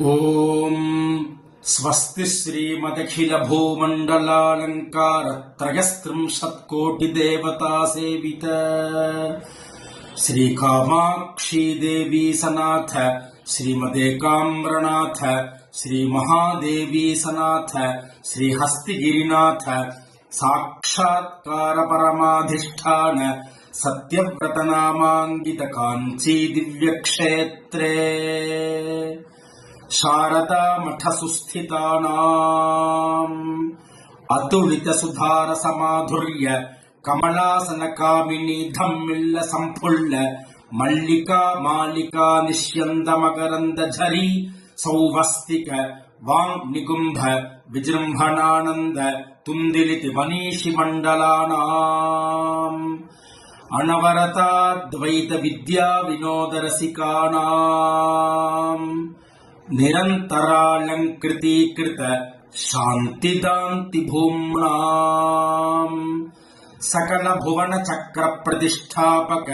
ఓం స్వస్తి శ్రీమదఖిల భూమండలాలంకారత్రయస్త్రింశత్కోటిదేవతా సేవిత శ్రీకామాక్షీ దేవీ సనాథ శ్రీమదేకామ్రనాథ శ్రీమహాదేవీ సనాథ శ్రీహస్తిగిరినాథ సాక్షాత్కార పరమాధిష్టాన సత్యవ్రతనామాంగిత కాంచీ దివ్యక్షేత్రే శారదా మఠ సుస్థితానాం అతులిత సుధార సమాధుర్య కమలాసన కామిని ధమ్మిళ్ళ సంఫుల్ల మల్లికా మాలికా నిష్యంద మకరంద ఝరీ సౌవస్తిక వాంగ్ నిగుంభ విజృంభణానంద తుందిలితి మనీషి మండలానాం అనవరతాద్వైత విద్యా వినోద రసికానాం నిరంతరాలంకృతీకృత శాంతిదాంతి భూమ్నాం సకల భువన చక్ర ప్రతిష్టాపక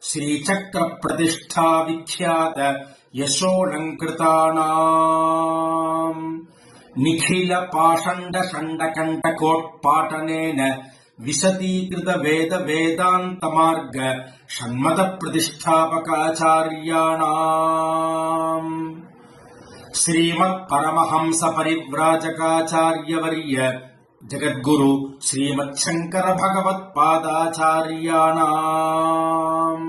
శ్రీచక్ర ప్రతిష్టా విఖ్యాత యశోలంకృతానాం నిఖిల పాషండ షండ కంఠకోట్పాటనేన విశదీకృత వేద వేదాంత మార్గ షణ్మద ప్రతిష్టాపకాచార్యాణాం శ్రీమత్ పరమహంస పరివ్రాజకాచార్యవర్య జగద్గురు శ్రీమత్ శంకర భగవత్పాదాచార్యాణాం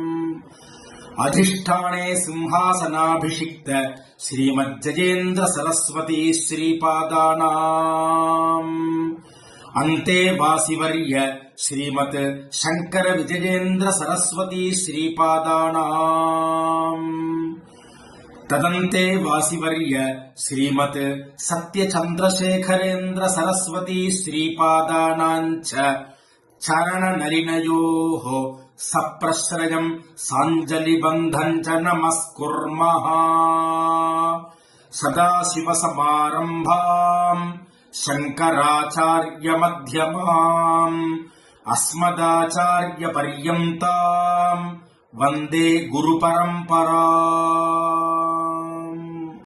అధిష్టానే సింహాసనాభిషిక్త శ్రీమజ్జయేంద్ర సరస్వతీ శ్రీపాదానాం అంతే వాసివర్య శ్రీమత్ శంకర విజయేంద్ర సరస్వతీ శ్రీపాదానాం తదంతే వాసివర్య శ్రీమత్ సత్యచంద్రశేఖరేంద్ర సరస్వతీ శ్రీపాదానాంచ చరణ నలినయోః సప్రశ్రయం సాంజలిబంధం చ నమస్కుర్మః. సదాశివ సమారంభాం శంకరాచార్య మధ్యమాం అస్మదాచార్య పర్యంతాం వందే గురు పరంపరా.